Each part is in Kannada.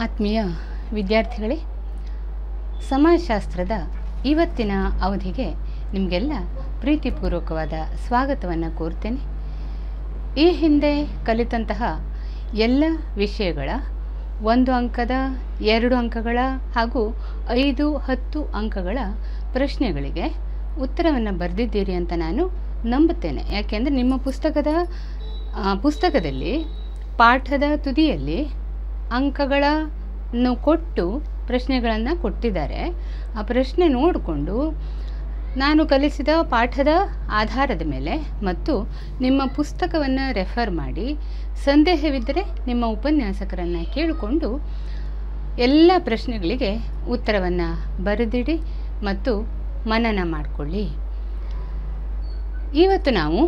ಆತ್ಮೀಯ ವಿದ್ಯಾರ್ಥಿಗಳೇ, ಸಮಾಜಶಾಸ್ತ್ರದ ಇವತ್ತಿನ ಅವಧಿಗೆ ನಿಮಗೆಲ್ಲ ಪ್ರೀತಿಪೂರ್ವಕವಾದ ಸ್ವಾಗತವನ್ನು ಕೋರ್ತೇನೆ. ಈ ಹಿಂದೆ ಕಲಿತಂತಹ ಎಲ್ಲ ವಿಷಯಗಳ 1 ಅಂಕದ 2 ಅಂಕಗಳ ಹಾಗೂ 5, 10 ಅಂಕಗಳ ಪ್ರಶ್ನೆಗಳಿಗೆ ಉತ್ತರವನ್ನು ಬರೆದಿದ್ದೀರಿ ಅಂತ ನಾನು ನಂಬುತ್ತೇನೆ. ಯಾಕೆಂದರೆ ನಿಮ್ಮ ಪುಸ್ತಕದಲ್ಲಿ ಪಾಠದ ತುದಿಯಲ್ಲಿ ಅಂಕಗಳನ್ನು ಕೊಟ್ಟು ಪ್ರಶ್ನೆಗಳನ್ನು ಕೊಟ್ಟಿದ್ದಾರೆ. ಆ ಪ್ರಶ್ನೆ ನೋಡಿಕೊಂಡು ನಾನು ಕಲಿಸಿದ ಪಾಠದ ಆಧಾರದ ಮೇಲೆ ಮತ್ತು ನಿಮ್ಮ ಪುಸ್ತಕವನ್ನು ರೆಫರ್ ಮಾಡಿ ಸಂದೇಹವಿದ್ದರೆ ನಿಮ್ಮ ಉಪನ್ಯಾಸಕರನ್ನು ಕೇಳಿಕೊಂಡು ಎಲ್ಲ ಪ್ರಶ್ನೆಗಳಿಗೆ ಉತ್ತರವನ್ನು ಬರೆದಿಡಿ ಮತ್ತು ಮನನ ಮಾಡಿಕೊಳ್ಳಿ. ಇವತ್ತು ನಾವು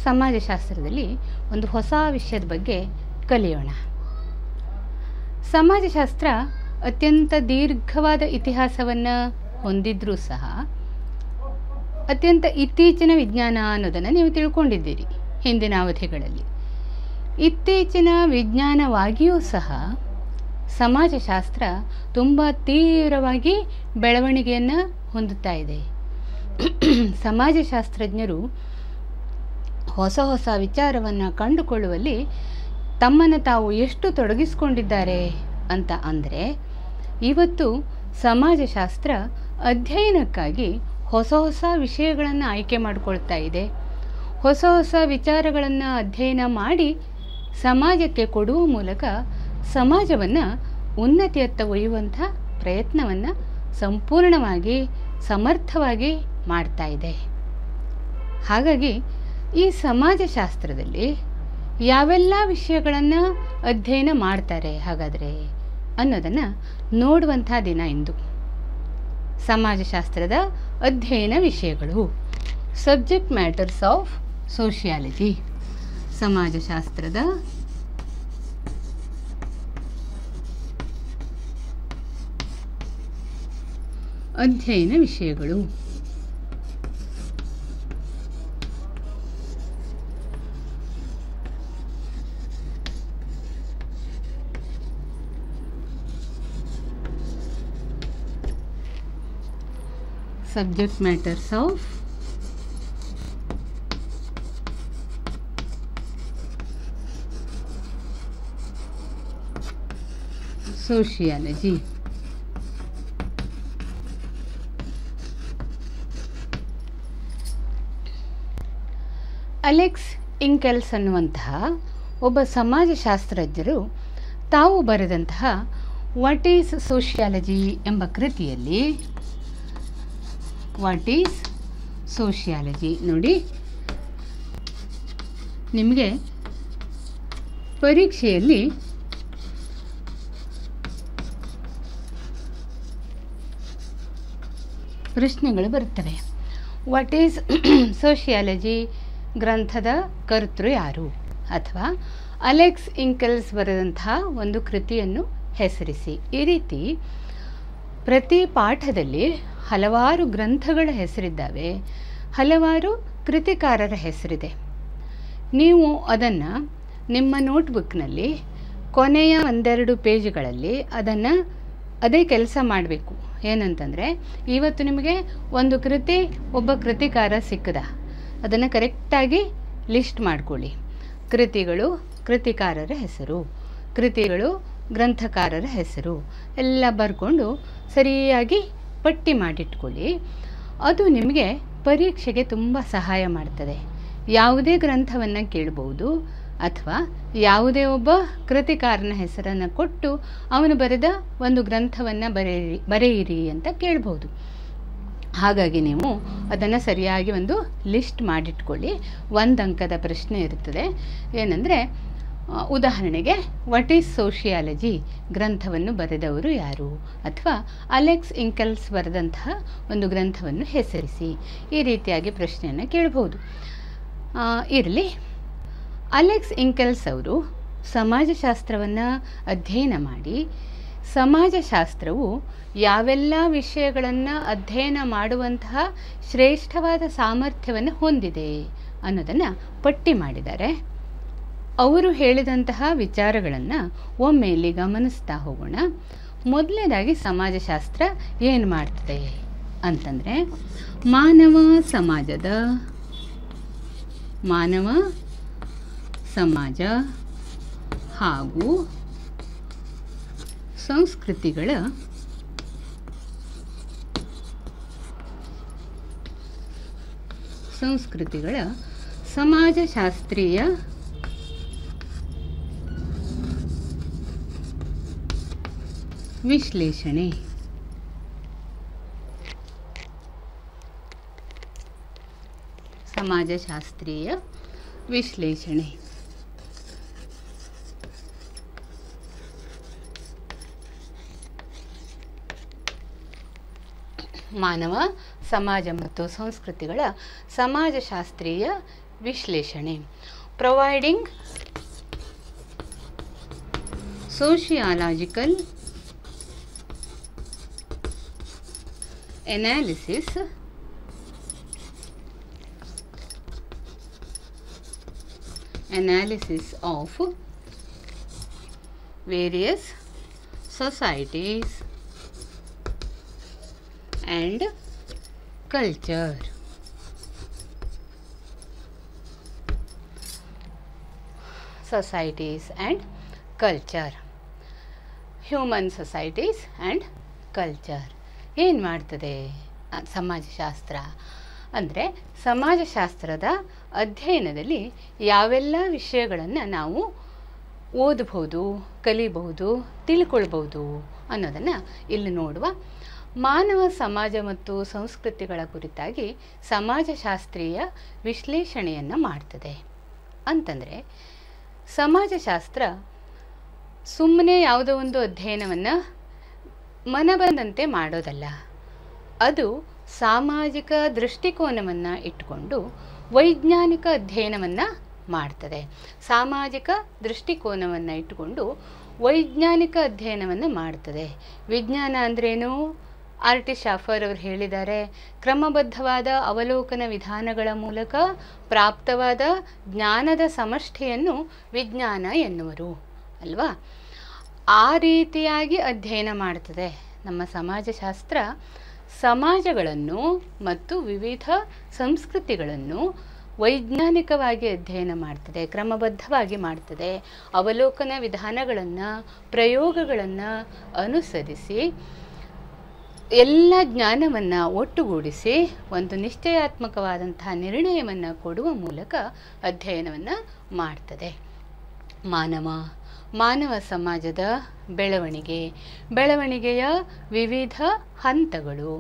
ಸಮಾಜಶಾಸ್ತ್ರದಲ್ಲಿ ಒಂದು ಹೊಸ ವಿಷಯದ ಬಗ್ಗೆ ಕಲಿಯೋಣ. ಸಮಾಜಶಾಸ್ತ್ರ ಅತ್ಯಂತ ದೀರ್ಘವಾದ ಇತಿಹಾಸವನ್ನು ಹೊಂದಿದ್ರೂ ಸಹ ಅತ್ಯಂತ ಇತ್ತೀಚಿನ ವಿಜ್ಞಾನ ಅನ್ನೋದನ್ನು ನೀವು ತಿಳ್ಕೊಂಡಿದ್ದೀರಿ ಹಿಂದಿನ ಅವಧಿಗಳಲ್ಲಿ. ಇತ್ತೀಚಿನ ವಿಜ್ಞಾನವಾಗಿಯೂ ಸಹ ಸಮಾಜಶಾಸ್ತ್ರ ತುಂಬ ತೀವ್ರವಾಗಿ ಬೆಳವಣಿಗೆಯನ್ನು ಹೊಂದುತ್ತಾ ಇದೆ. ಸಮಾಜಶಾಸ್ತ್ರಜ್ಞರು ಹೊಸ ಹೊಸ ವಿಚಾರವನ್ನು ಕಂಡುಕೊಳ್ಳುವಲ್ಲಿ ತಮ್ಮನ್ನು ತಾವು ಎಷ್ಟು ತೊಡಗಿಸಿಕೊಂಡಿದ್ದಾರೆ ಅಂತ ಅಂದರೆ, ಇವತ್ತು ಸಮಾಜಶಾಸ್ತ್ರ ಅಧ್ಯಯನಕ್ಕಾಗಿ ಹೊಸ ಹೊಸ ವಿಷಯಗಳನ್ನು ಆಯ್ಕೆ ಮಾಡಿಕೊಳ್ತಾ ಇದೆ. ಹೊಸ ಹೊಸ ವಿಚಾರಗಳನ್ನು ಅಧ್ಯಯನ ಮಾಡಿ ಸಮಾಜಕ್ಕೆ ಕೊಡುವ ಮೂಲಕ ಸಮಾಜವನ್ನು ಉನ್ನತಿಯತ್ತ ಒಯ್ಯುವಂಥ ಪ್ರಯತ್ನವನ್ನು ಸಂಪೂರ್ಣವಾಗಿ ಸಮರ್ಥವಾಗಿ ಮಾಡ್ತಾ ಇದೆ. ಹಾಗಾಗಿ ಈ ಸಮಾಜಶಾಸ್ತ್ರದಲ್ಲಿ ಯಾವೆಲ್ಲ ವಿಷಯಗಳನ್ನು ಅಧ್ಯಯನ ಮಾಡ್ತಾರೆ ಹಾಗಾದರೆ ಅನ್ನೋದನ್ನು ನೋಡುವಂಥ ದಿನ ಇಂದು. ಸಮಾಜಶಾಸ್ತ್ರದ ಅಧ್ಯಯನ ವಿಷಯಗಳು, ಸಬ್ಜೆಕ್ಟ್ ಮ್ಯಾಟರ್ಸ್ ಆಫ್ ಸೋಷಿಯಾಲಜಿ. ಸಮಾಜಶಾಸ್ತ್ರದ ಅಧ್ಯಯನ ವಿಷಯಗಳು. Subject matters of sociology. Alex Inkeles ಅನ್ನುವಂತಹ ಒಬ್ಬ ಸಮಾಜಶಾಸ್ತ್ರಜ್ಞರು ತಾವು ಬರೆದಂತಹ ವಾಟ್ ಈಸ್ ಸೋಷಿಯಾಲಜಿ ಎಂಬ ಕೃತಿಯಲ್ಲಿ ವಾಟ್ ಈಸ್ ಸೋಷಿಯಾಲಜಿ ನೋಡಿ, ನಿಮಗೆ ಪರೀಕ್ಷೆಯಲ್ಲಿ ಪ್ರಶ್ನೆಗಳು ಬರುತ್ತವೆ. ವಾಟ್ ಈಸ್ ಸೋಷಿಯಾಲಜಿ ಗ್ರಂಥದ ಕರ್ತೃ ಯಾರು, ಅಥವಾ ಅಲೆಕ್ಸ್ ಇಂಕೆಲ್ಸ್ ಬರೆದಂತಹ ಒಂದು ಕೃತಿಯನ್ನು ಹೆಸರಿಸಿ. ಈ ರೀತಿ ಪ್ರತಿ ಪಾಠದಲ್ಲಿ ಹಲವಾರು ಗ್ರಂಥಗಳ ಹೆಸರಿದ್ದಾವೆ, ಹಲವಾರು ಕೃತಿಕಾರರ ಹೆಸರಿದೆ. ನೀವು ಅದನ್ನು ನಿಮ್ಮ ನೋಟ್ಬುಕ್ನಲ್ಲಿ ಕೊನೆಯ 1-2 ಪೇಜ್ಗಳಲ್ಲಿ ಅದೇ ಕೆಲಸ ಮಾಡಬೇಕು. ಏನಂತಂದರೆ, ಇವತ್ತು ನಿಮಗೆ ಒಂದು ಕೃತಿ, ಒಬ್ಬ ಕೃತಿಕಾರ ಸಿಕ್ಕದ, ಅದನ್ನು ಕರೆಕ್ಟಾಗಿ ಲಿಸ್ಟ್ ಮಾಡಿಕೊಳ್ಳಿ. ಕೃತಿಗಳು, ಕೃತಿಕಾರರ ಹೆಸರು, ಕೃತಿಗಳು, ಗ್ರಂಥಕಾರರ ಹೆಸರು ಎಲ್ಲ ಬರ್ಕೊಂಡು ಸರಿಯಾಗಿ ಪಟ್ಟಿ ಮಾಡಿಟ್ಕೊಳ್ಳಿ. ಅದು ನಿಮಗೆ ಪರೀಕ್ಷೆಗೆ ತುಂಬ ಸಹಾಯ ಮಾಡ್ತದೆ. ಯಾವುದೇ ಗ್ರಂಥವನ್ನು ಕೇಳ್ಬೋದು, ಅಥವಾ ಯಾವುದೇ ಒಬ್ಬ ಕೃತಿಕಾರನ ಹೆಸರನ್ನು ಕೊಟ್ಟು ಅವನು ಬರೆದ ಒಂದು ಗ್ರಂಥವನ್ನು ಬರೆಯಿರಿ ಅಂತ ಕೇಳ್ಬೋದು. ಹಾಗಾಗಿ ನೀವು ಅದನ್ನು ಸರಿಯಾಗಿ ಒಂದು ಲಿಸ್ಟ್ ಮಾಡಿಟ್ಕೊಳ್ಳಿ. 1 ಅಂಕದ ಪ್ರಶ್ನೆ ಇರುತ್ತದೆ. ಏನಂದರೆ, ಉದಾಹರಣೆಗೆ ವಾಟ್ ಈಸ್ ಸೋಷಿಯಾಲಜಿ ಗ್ರಂಥವನ್ನು ಬರೆದವರು ಯಾರು, ಅಥವಾ ಅಲೆಕ್ಸ್ ಇಂಕೆಲ್ಸ್ ಬರೆದಂತಹ ಒಂದು ಗ್ರಂಥವನ್ನು ಹೆಸರಿಸಿ. ಈ ರೀತಿಯಾಗಿ ಪ್ರಶ್ನೆಯನ್ನು ಕೇಳಬಹುದು. ಇರಲಿ, ಅಲೆಕ್ಸ್ ಇಂಕೆಲ್ಸ್ ಅವರು ಸಮಾಜಶಾಸ್ತ್ರವನ್ನು ಅಧ್ಯಯನ ಮಾಡಿ ಸಮಾಜಶಾಸ್ತ್ರವು ಯಾವೆಲ್ಲ ವಿಷಯಗಳನ್ನು ಅಧ್ಯಯನ ಮಾಡುವಂತಹ ಶ್ರೇಷ್ಠವಾದ ಸಾಮರ್ಥ್ಯವನ್ನು ಹೊಂದಿದೆ ಅನ್ನೋದನ್ನು ಪಟ್ಟಿ ಮಾಡಿದ್ದಾರೆ. ಅವರು ಹೇಳಿದಂತಹ ವಿಚಾರಗಳನ್ನು ಒಮ್ಮೆ ಇಲ್ಲಿ ಗಮನಿಸ್ತಾ ಹೋಗೋಣ. ಮೊದಲನೇದಾಗಿ ಸಮಾಜಶಾಸ್ತ್ರ ಏನು ಮಾಡ್ತದೆ ಅಂತಂದರೆ, ಮಾನವ ಸಮಾಜ ಹಾಗೂ ಸಂಸ್ಕೃತಿಗಳ ಸಮಾಜಶಾಸ್ತ್ರೀಯ ವಿಶ್ಲೇಷಣೆ. ಸಮಾಜಶಾಸ್ತ್ರೀಯ ವಿಶ್ಲೇಷಣೆ. ಮಾನವ ಸಮಾಜ ಮತ್ತು ಸಂಸ್ಕೃತಿಗಳ ಸಮಾಜಶಾಸ್ತ್ರೀಯ ವಿಶ್ಲೇಷಣೆ. Providing sociological analysis of various societies and culture. Societies and culture. Human societies and culture. ಏನು ಮಾಡ್ತದೆ ಸಮಾಜಶಾಸ್ತ್ರ ಅಂದರೆ, ಸಮಾಜಶಾಸ್ತ್ರದ ಅಧ್ಯಯನದಲ್ಲಿ ಯಾವೆಲ್ಲ ವಿಷಯಗಳನ್ನು ನಾವು ಓದಬಹುದು, ಕಲಿಬಹುದು, ತಿಳ್ಕೊಳ್ಬಹುದು ಅನ್ನೋದನ್ನು ಇಲ್ಲಿ ನೋಡುವ. ಮಾನವ ಸಮಾಜ ಮತ್ತು ಸಂಸ್ಕೃತಿಗಳ ಕುರಿತಾಗಿ ಸಮಾಜಶಾಸ್ತ್ರೀಯ ವಿಶ್ಲೇಷಣೆಯನ್ನು ಮಾಡ್ತದೆ ಅಂತಂದರೆ, ಸಮಾಜಶಾಸ್ತ್ರ ಸುಮ್ಮನೆ ಯಾವುದೋ ಒಂದು ಅಧ್ಯಯನವನ್ನು ಮನಬಂದಂತೆ ಮಾಡೋದಲ್ಲ. ಅದು ಸಾಮಾಜಿಕ ದೃಷ್ಟಿಕೋನವನ್ನು ಇಟ್ಟುಕೊಂಡು ವೈಜ್ಞಾನಿಕ ಅಧ್ಯಯನವನ್ನು ಮಾಡ್ತದೆ. ಸಾಮಾಜಿಕ ದೃಷ್ಟಿಕೋನವನ್ನು ಇಟ್ಟುಕೊಂಡು ವೈಜ್ಞಾನಿಕ ಅಧ್ಯಯನವನ್ನು ಮಾಡ್ತದೆ. ವಿಜ್ಞಾನ ಅಂದ್ರೇನು? ಆರ್.ಟಿ. ಶಾಫರ್ ಅವರು ಹೇಳಿದ್ದಾರೆ, ಕ್ರಮಬದ್ಧವಾದ ಅವಲೋಕನ ವಿಧಾನಗಳ ಮೂಲಕ ಪ್ರಾಪ್ತವಾದ ಜ್ಞಾನದ ಸಮಷ್ಟಿಯನ್ನು ವಿಜ್ಞಾನ ಎನ್ನುವರು ಅಲ್ವಾ. ಆ ರೀತಿಯಾಗಿ ಅಧ್ಯಯನ ಮಾಡ್ತದೆ ನಮ್ಮ ಸಮಾಜಶಾಸ್ತ್ರ. ಸಮಾಜಗಳನ್ನು ಮತ್ತು ವಿವಿಧ ಸಂಸ್ಕೃತಿಗಳನ್ನು ವೈಜ್ಞಾನಿಕವಾಗಿ ಅಧ್ಯಯನ ಮಾಡ್ತದೆ, ಕ್ರಮಬದ್ಧವಾಗಿ ಮಾಡ್ತದೆ. ಅವಲೋಕನ ವಿಧಾನಗಳನ್ನು, ಪ್ರಯೋಗಗಳನ್ನು ಅನುಸರಿಸಿ ಎಲ್ಲ ಜ್ಞಾನವನ್ನು ಒಟ್ಟುಗೂಡಿಸಿ ಒಂದು ನಿಶ್ಚಯಾತ್ಮಕವಾದಂತಹ ನಿರ್ಣಯವನ್ನು ಕೊಡುವ ಮೂಲಕ ಅಧ್ಯಯನವನ್ನು ಮಾಡ್ತದೆ. ಮಾನವ ಸಮಾಜದ ಬೆಳವಣಿಗೆಯ ವಿವಿಧ ಹಂತಗಳು,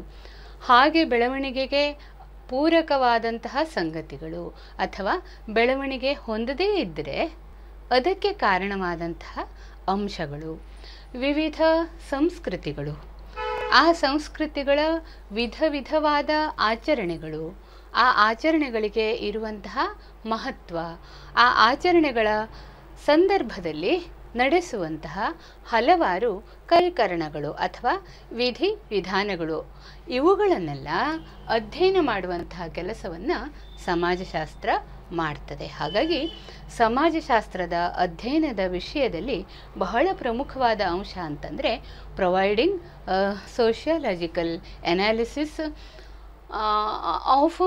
ಹಾಗೆ ಬೆಳವಣಿಗೆಗೆ ಪೂರಕವಾದಂತಹ ಸಂಗತಿಗಳು ಅಥವಾ ಬೆಳವಣಿಗೆ ಹೊಂದದೇ ಇದ್ದರೆ ಅದಕ್ಕೆ ಕಾರಣವಾದಂತಹ ಅಂಶಗಳು, ವಿವಿಧ ಸಂಸ್ಕೃತಿಗಳು, ಆ ಸಂಸ್ಕೃತಿಗಳ ವಿಧವಾದ ಆಚರಣೆಗಳು, ಆ ಆಚರಣೆಗಳಿಗೆ ಇರುವಂತಹ ಮಹತ್ವ, ಆ ಆಚರಣೆಗಳ ಸಂದರ್ಭದಲ್ಲಿ ನಡೆಸುವಂತಹ ಹಲವಾರು ಕೈಕರಣಗಳು ಅಥವಾ ವಿಧಾನಗಳು, ಇವುಗಳನ್ನೆಲ್ಲ ಅಧ್ಯಯನ ಮಾಡುವಂತಹ ಕೆಲಸವನ್ನು ಸಮಾಜಶಾಸ್ತ್ರ ಮಾಡ್ತದೆ. ಹಾಗಾಗಿ ಸಮಾಜಶಾಸ್ತ್ರದ ಅಧ್ಯಯನದ ವಿಷಯದಲ್ಲಿ ಬಹಳ ಪ್ರಮುಖವಾದ ಅಂಶ ಅಂತಂದರೆ providing sociological analysis of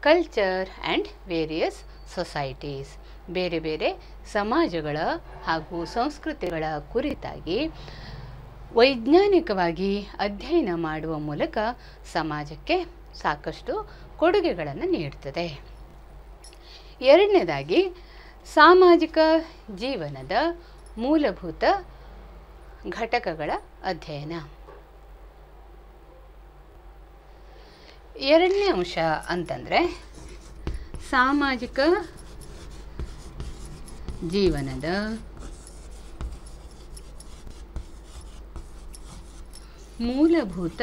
culture and various societies. ಬೇರೆ ಬೇರೆ ಸಮಾಜಗಳ ಹಾಗೂ ಸಂಸ್ಕೃತಿಗಳ ಕುರಿತಾಗಿ ವೈಜ್ಞಾನಿಕವಾಗಿ ಅಧ್ಯಯನ ಮಾಡುವ ಮೂಲಕ ಸಮಾಜಕ್ಕೆ ಸಾಕಷ್ಟು ಕೊಡುಗೆಗಳನ್ನು ನೀಡ್ತದೆ. ಎರಡನೇದಾಗಿ ಸಾಮಾಜಿಕ ಜೀವನದ ಮೂಲಭೂತ ಘಟಕಗಳ ಅಧ್ಯಯನ. ಎರಡನೇ ಅಂಶ ಅಂತಂದರೆ ಸಾಮಾಜಿಕ ಜೀವನದ ಮೂಲಭೂತ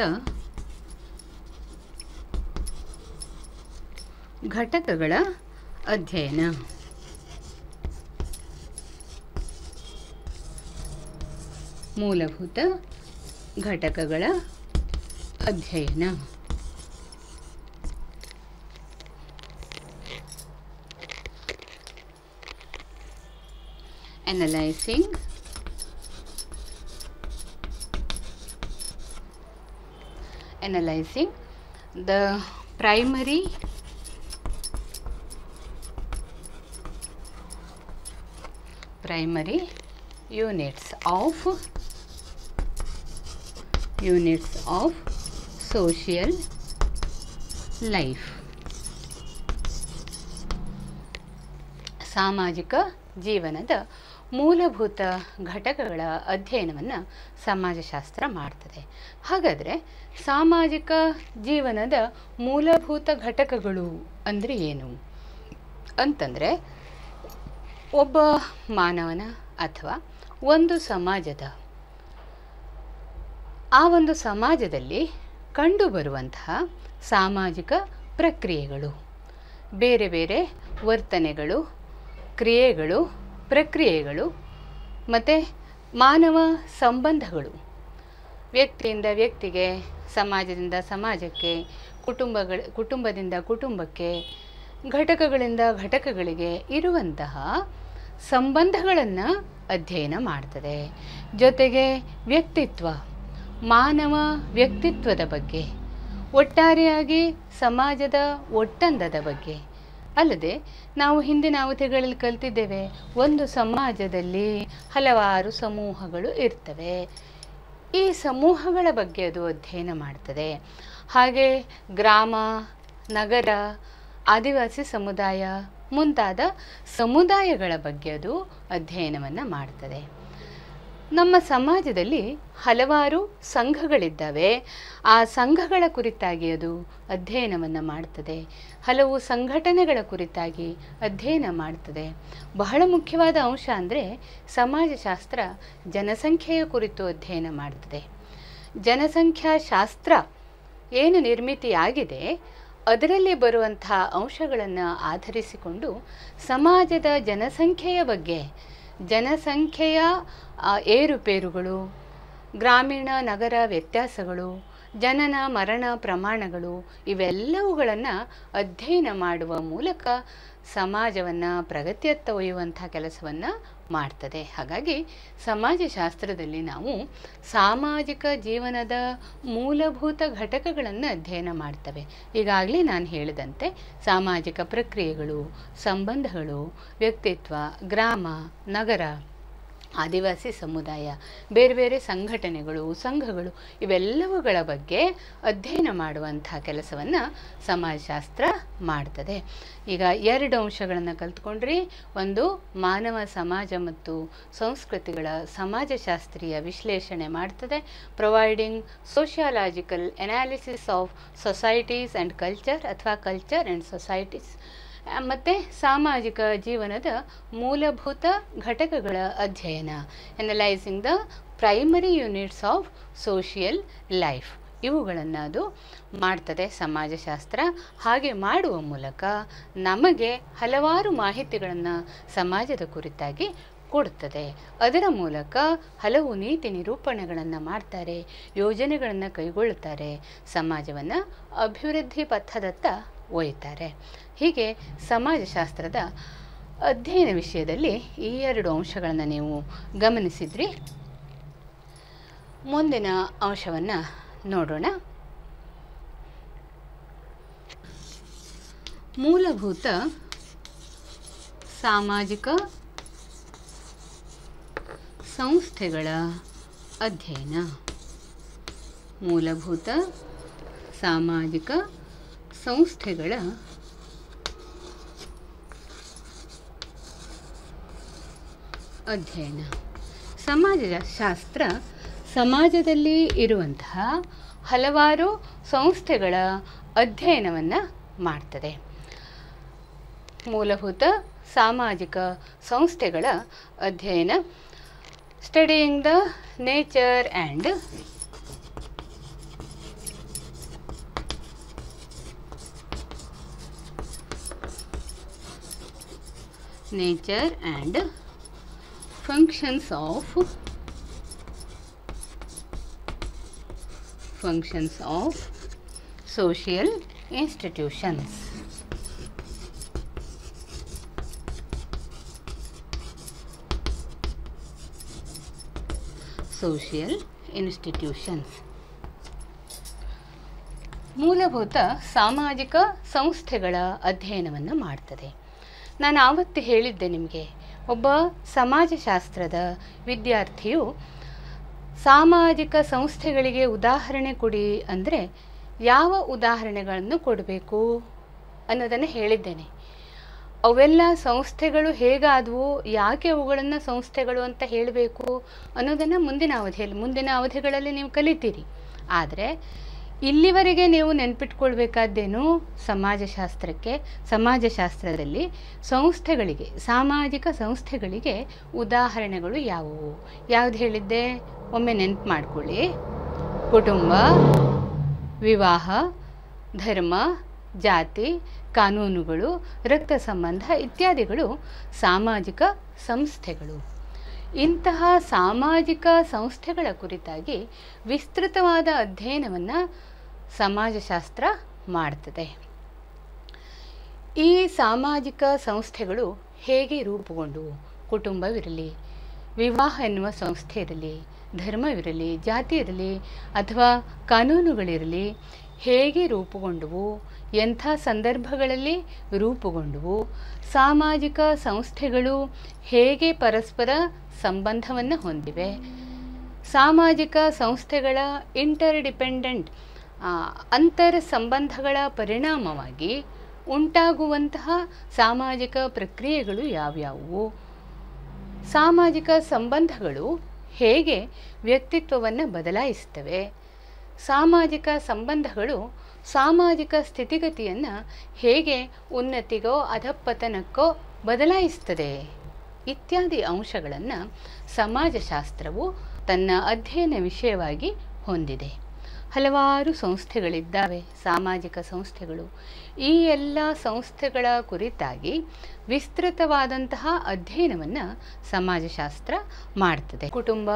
ಘಟಕಗಳ ಅಧ್ಯಯನ. ಮೂಲಭೂತ ಘಟಕಗಳ ಅಧ್ಯಯನ. analyzing the primary units of social life. ಸಾಮಾಜಿಕ ಜೀವನದ ಮೂಲಭೂತ ಘಟಕಗಳ ಅಧ್ಯಯನವನ್ನು ಸಮಾಜಶಾಸ್ತ್ರ ಮಾಡ್ತದೆ. ಹಾಗಾದರೆ ಸಾಮಾಜಿಕ ಜೀವನದ ಮೂಲಭೂತ ಘಟಕಗಳು ಅಂದರೆ ಏನು ಅಂತಂದರೆ, ಒಬ್ಬ ಮಾನವನ ಅಥವಾ ಒಂದು ಸಮಾಜದ ಆ ಒಂದು ಸಮಾಜದಲ್ಲಿ ಕಂಡುಬರುವಂತಹ ಸಾಮಾಜಿಕ ಪ್ರಕ್ರಿಯೆಗಳು, ಬೇರೆ ಬೇರೆ ವರ್ತನೆಗಳು, ಕ್ರಿಯೆಗಳು, ಪ್ರಕ್ರಿಯೆಗಳು ಮತ್ತು ಮಾನವ ಸಂಬಂಧಗಳು, ವ್ಯಕ್ತಿಯಿಂದ ವ್ಯಕ್ತಿಗೆ, ಸಮಾಜದಿಂದ ಸಮಾಜಕ್ಕೆ, ಕುಟುಂಬದಿಂದ ಕುಟುಂಬಕ್ಕೆ, ಘಟಕಗಳಿಂದ ಘಟಕಗಳಿಗೆ ಇರುವಂತಹ ಸಂಬಂಧಗಳನ್ನು ಅಧ್ಯಯನ ಮಾಡ್ತದೆ. ಜೊತೆಗೆ ವ್ಯಕ್ತಿತ್ವ, ಮಾನವ ವ್ಯಕ್ತಿತ್ವದ ಬಗ್ಗೆ, ಒಟ್ಟಾರೆಯಾಗಿ ಸಮಾಜದ ಒಟ್ಟಂದದ ಬಗ್ಗೆ. ಅಲ್ಲದೆ ನಾವು ಹಿಂದಿನ ಅವಧಿಗಳಲ್ಲಿ ಕಲಿತಿದ್ದೇವೆ, ಒಂದು ಸಮಾಜದಲ್ಲಿ ಹಲವಾರು ಸಮೂಹಗಳು ಇರ್ತವೆ. ಈ ಸಮೂಹಗಳ ಬಗ್ಗೆ ಅದು ಅಧ್ಯಯನ ಮಾಡ್ತದೆ. ಹಾಗೆ ಗ್ರಾಮ, ನಗರ, ಆದಿವಾಸಿ ಸಮುದಾಯ ಮುಂತಾದ ಸಮುದಾಯಗಳ ಬಗ್ಗೆ ಅದು ಅಧ್ಯಯನವನ್ನು ಮಾಡ್ತದೆ. ನಮ್ಮ ಸಮಾಜದಲ್ಲಿ ಹಲವಾರು ಸಂಘಗಳಿದ್ದಾವೆ. ಆ ಸಂಘಗಳ ಕುರಿತಾಗಿ ಅದು ಅಧ್ಯಯನವನ್ನು ಮಾಡ್ತದೆ. ಹಲವು ಸಂಘಟನೆಗಳ ಕುರಿತಾಗಿ ಅಧ್ಯಯನ ಮಾಡ್ತದೆ. ಬಹಳ ಮುಖ್ಯವಾದ ಅಂಶ ಅಂದರೆ ಸಮಾಜಶಾಸ್ತ್ರ ಜನಸಂಖ್ಯೆಯ ಕುರಿತು ಅಧ್ಯಯನ ಮಾಡ್ತದೆ. ಜನಸಂಖ್ಯಾಶಾಸ್ತ್ರ ಏನು ನಿರ್ಮಿತಿಯಾಗಿದೆ ಅದರಲ್ಲಿ ಬರುವಂಥ ಅಂಶಗಳನ್ನು ಆಧರಿಸಿಕೊಂಡು ಸಮಾಜದ ಜನಸಂಖ್ಯೆಯ ಬಗ್ಗೆ, ಜನಸಂಖ್ಯೆಯ ಏರುಪೇರುಗಳು, ಗ್ರಾಮೀಣ ನಗರ ವ್ಯತ್ಯಾಸಗಳು, ಜನನ ಮರಣ ಪ್ರಮಾಣಗಳು, ಇವೆಲ್ಲವುಗಳನ್ನು ಅಧ್ಯಯನ ಮಾಡುವ ಮೂಲಕ ಸಮಾಜವನ್ನು ಪ್ರಗತಿಯತ್ತ ಒಯ್ಯುವಂಥ ಕೆಲಸವನ್ನು ಮಾಡ್ತದೆ. ಹಾಗಾಗಿ ಸಮಾಜಶಾಸ್ತ್ರದಲ್ಲಿ ನಾವು ಸಾಮಾಜಿಕ ಜೀವನದ ಮೂಲಭೂತ ಘಟಕಗಳನ್ನು ಅಧ್ಯಯನ ಮಾಡ್ತೇವೆ. ಈಗಾಗಲೇ ನಾನು ಹೇಳಿದಂತೆ ಸಾಮಾಜಿಕ ಪ್ರಕ್ರಿಯೆಗಳು, ಸಂಬಂಧಗಳು, ವ್ಯಕ್ತಿತ್ವ, ಗ್ರಾಮ, ನಗರ, ಆದಿವಾಸಿ ಸಮುದಾಯ, ಬೇರೆ ಬೇರೆ ಸಂಘಟನೆಗಳು, ಸಂಘಗಳು, ಇವೆಲ್ಲವುಗಳ ಬಗ್ಗೆ ಅಧ್ಯಯನ ಮಾಡುವಂಥ ಕೆಲಸವನ್ನು ಸಮಾಜಶಾಸ್ತ್ರ ಮಾಡ್ತದೆ. ಈಗ ಎರಡು ಅಂಶಗಳನ್ನು ಕಲ್ತ್ಕೊಂಡ್ರಿ. ಒಂದು, ಮಾನವ ಸಮಾಜ ಮತ್ತು ಸಂಸ್ಕೃತಿಗಳ ಸಮಾಜಶಾಸ್ತ್ರೀಯ ವಿಶ್ಲೇಷಣೆ ಮಾಡ್ತದೆ, providing sociological analysis of societies and culture ಅಥವಾ ಕಲ್ಚರ್ ಆ್ಯಂಡ್ ಸೊಸೈಟೀಸ್. ಮತ್ತು ಸಾಮಾಜಿಕ ಜೀವನದ ಮೂಲಭೂತ ಘಟಕಗಳ ಅಧ್ಯಯನ, analysing the primary units of social life. ಇವುಗಳನ್ನು ಅದು ಮಾಡ್ತದೆ ಸಮಾಜಶಾಸ್ತ್ರ. ಹಾಗೆ ಮಾಡುವ ಮೂಲಕ ನಮಗೆ ಹಲವಾರು ಮಾಹಿತಿಗಳನ್ನು ಸಮಾಜದ ಕುರಿತಾಗಿ ಕೊಡುತ್ತದೆ. ಅದರ ಮೂಲಕ ಹಲವು ನೀತಿ ನಿರೂಪಣೆಗಳನ್ನು ಮಾಡ್ತಾರೆ, ಯೋಜನೆಗಳನ್ನು ಕೈಗೊಳ್ಳುತ್ತಾರೆ, ಸಮಾಜವನ್ನು ಅಭಿವೃದ್ಧಿ ಪಥದತ್ತ ಒಯ್ತಾರೆ. ಹೀಗೆ ಸಮಾಜಶಾಸ್ತ್ರದ ಅಧ್ಯಯನ ವಿಷಯದಲ್ಲಿ ಈ ಎರಡು ಅಂಶಗಳನ್ನು ನೀವು ಗಮನಿಸಿದ್ರಿ. ಮುಂದಿನ ಅಂಶವನ್ನು ನೋಡೋಣ. ಮೂಲಭೂತ ಸಾಮಾಜಿಕ ಸಂಸ್ಥೆಗಳ ಅಧ್ಯಯನ. ಮೂಲಭೂತ ಸಾಮಾಜಿಕ ಸಂಸ್ಥೆಗಳ ಅಧ್ಯಯನ. ಸಮಾಜಶಾಸ್ತ್ರ ಸಮಾಜದಲ್ಲಿ ಇರುವಂತಹ ಹಲವಾರು ಸಂಸ್ಥೆಗಳ ಅಧ್ಯಯನವನ್ನು ಮಾಡ್ತದೆ. ಮೂಲಭೂತ ಸಾಮಾಜಿಕ ಸಂಸ್ಥೆಗಳ ಅಧ್ಯಯನ, studying the nature and functions of social institutions. Social institutions. ಮೂಲಭೂತ ಸಾಮಾಜಿಕ ಸಂಸ್ಥೆಗಳ ಅಧ್ಯಯನವನ್ನು ಮಾಡ್ತದೆ. ನಾನು ಆವತ್ತು ಹೇಳಿದ್ದೆ ನಿಮಗೆ, ಒಬ್ಬ ಸಮಾಜಶಾಸ್ತ್ರದ ವಿದ್ಯಾರ್ಥಿಯು ಸಾಮಾಜಿಕ ಸಂಸ್ಥೆಗಳಿಗೆ ಉದಾಹರಣೆ ಕೊಡಿ ಅಂದರೆ ಯಾವ ಉದಾಹರಣೆಗಳನ್ನು ಕೊಡಬೇಕು ಅನ್ನೋದನ್ನು ಹೇಳಿದ್ದೇನೆ. ಅವೆಲ್ಲ ಸಂಸ್ಥೆಗಳು ಹೇಗಾದವು, ಯಾಕೆ ಅವುಗಳನ್ನು ಸಂಸ್ಥೆಗಳು ಅಂತ ಹೇಳಬೇಕು ಅನ್ನೋದನ್ನು ಮುಂದಿನ ಅವಧಿಗಳಲ್ಲಿ ನೀವು ಕಲಿತೀರಿ. ಆದರೆ ಇಲ್ಲಿವರೆಗೆ ನೀವು ನೆನಪಿಟ್ಕೊಳ್ಬೇಕಾದ್ದೇನು, ಸಮಾಜಶಾಸ್ತ್ರದಲ್ಲಿ ಸಂಸ್ಥೆಗಳಿಗೆ, ಸಾಮಾಜಿಕ ಸಂಸ್ಥೆಗಳಿಗೆ ಉದಾಹರಣೆಗಳು ಯಾವುವು? ಯಾವ್ದು ಹೇಳಿದ್ದೆ? ಒಮ್ಮೆ ನೆನಪು ಮಾಡಿಕೊಳ್ಳಿ. ಕುಟುಂಬ, ವಿವಾಹ, ಧರ್ಮ, ಜಾತಿ, ಕಾನೂನುಗಳು, ರಕ್ತ ಸಂಬಂಧ ಇತ್ಯಾದಿಗಳು ಸಾಮಾಜಿಕ ಸಂಸ್ಥೆಗಳು. ಇಂತಹ ಸಾಮಾಜಿಕ ಸಂಸ್ಥೆಗಳ ಕುರಿತಾಗಿ ವಿಸ್ತೃತವಾದ ಅಧ್ಯಯನವನ್ನು ಸಮಾಜಶಾಸ್ತ್ರ ಮಾಡ್ತದೆ. ಈ ಸಾಮಾಜಿಕ ಸಂಸ್ಥೆಗಳು ಹೇಗೆ ರೂಪುಗೊಂಡವು? ಕುಟುಂಬವಿರಲಿ, ವಿವಾಹ ಎನ್ನುವ ಸಂಸ್ಥೆ ಇರಲಿ, ಧರ್ಮವಿರಲಿ, ಜಾತಿ ಇರಲಿ ಅಥವಾ ಕಾನೂನುಗಳಿರಲಿ, ಹೇಗೆ ರೂಪುಗೊಂಡವು, ಎಂಥ ಸಂದರ್ಭಗಳಲ್ಲಿ ರೂಪುಗೊಂಡವು, ಸಾಮಾಜಿಕ ಸಂಸ್ಥೆಗಳು ಹೇಗೆ ಪರಸ್ಪರ ಸಂಬಂಧವನ್ನು ಹೊಂದಿವೆ, ಸಾಮಾಜಿಕ ಸಂಸ್ಥೆಗಳ ಇಂಟರ್ಡಿಪೆಂಡೆಂಟ್ ಅಂತರ್ ಸಂಬಂಧಗಳ ಪರಿಣಾಮವಾಗಿ ಉಂಟಾಗುವಂತಹ ಸಾಮಾಜಿಕ ಪ್ರಕ್ರಿಯೆಗಳು ಯಾವ್ಯಾವು, ಸಾಮಾಜಿಕ ಸಂಬಂಧಗಳು ಹೇಗೆ ವ್ಯಕ್ತಿತ್ವವನ್ನು ಬದಲಾಯಿಸ್ತವೆ, ಸಾಮಾಜಿಕ ಸಂಬಂಧಗಳು ಸಾಮಾಜಿಕ ಸ್ಥಿತಿಗತಿಯನ್ನು ಹೇಗೆ ಉನ್ನತಿಗೋ ಅಧಃಪತನಕ್ಕೋ ಬದಲಾಯಿಸ್ತದೆ ಇತ್ಯಾದಿ ಅಂಶಗಳನ್ನು ಸಮಾಜಶಾಸ್ತ್ರವು ತನ್ನ ಅಧ್ಯಯನ ವಿಷಯವಾಗಿ ಹೊಂದಿದೆ. ಹಲವಾರು ಸಂಸ್ಥೆಗಳಿದ್ದಾವೆ, ಸಾಮಾಜಿಕ ಸಂಸ್ಥೆಗಳು. ಈ ಎಲ್ಲ ಸಂಸ್ಥೆಗಳ ಕುರಿತಾಗಿ ವಿಸ್ತೃತವಾದಂತಹ ಅಧ್ಯಯನವನ್ನು ಸಮಾಜಶಾಸ್ತ್ರ ಮಾಡ್ತದೆ. ಕುಟುಂಬ,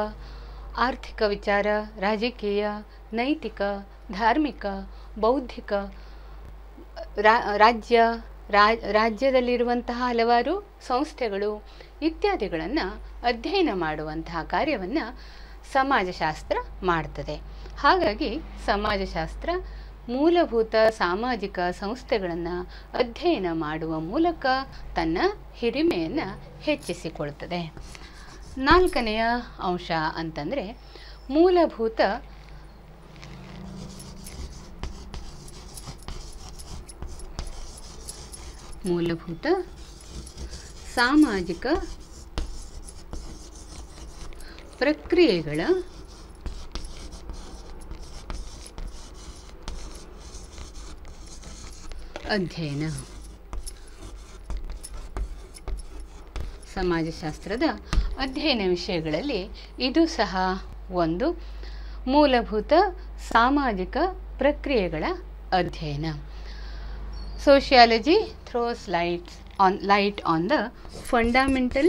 ಆರ್ಥಿಕ ವಿಚಾರ, ರಾಜಕೀಯ, ನೈತಿಕ, ಧಾರ್ಮಿಕ, ಬೌದ್ಧಿಕ, ರಾಜ್ಯದಲ್ಲಿರುವಂತಹ ಹಲವಾರು ಸಂಸ್ಥೆಗಳು ಇತ್ಯಾದಿಗಳನ್ನು ಅಧ್ಯಯನ ಮಾಡುವಂತಹ ಕಾರ್ಯವನ್ನು ಸಮಾಜಶಾಸ್ತ್ರ ಮಾಡ್ತದೆ. ಹಾಗಾಗಿ ಸಮಾಜಶಾಸ್ತ್ರ ಮೂಲಭೂತ ಸಾಮಾಜಿಕ ಸಂಸ್ಥೆಗಳನ್ನು ಅಧ್ಯಯನ ಮಾಡುವ ಮೂಲಕ ತನ್ನ ಹಿರಿಮೆಯನ್ನು ಹೆಚ್ಚಿಸಿಕೊಳ್ತದೆ. ನಾಲ್ಕನೆಯ ಅಂಶ ಅಂತಂದರೆ ಮೂಲಭೂತ ಸಾಮಾಜಿಕ ಪ್ರಕ್ರಿಯೆಗಳ ಅಧ್ಯಯನ. ಸಮಾಜಶಾಸ್ತ್ರದ ಅಧ್ಯಯನ ವಿಷಯಗಳಲ್ಲಿ ಇದು ಸಹ ಒಂದು ಮೂಲಭೂತ ಸಾಮಾಜಿಕ ಪ್ರಕ್ರಿಯೆಗಳ ಅಧ್ಯಯನ. Sociology throws light on the fundamental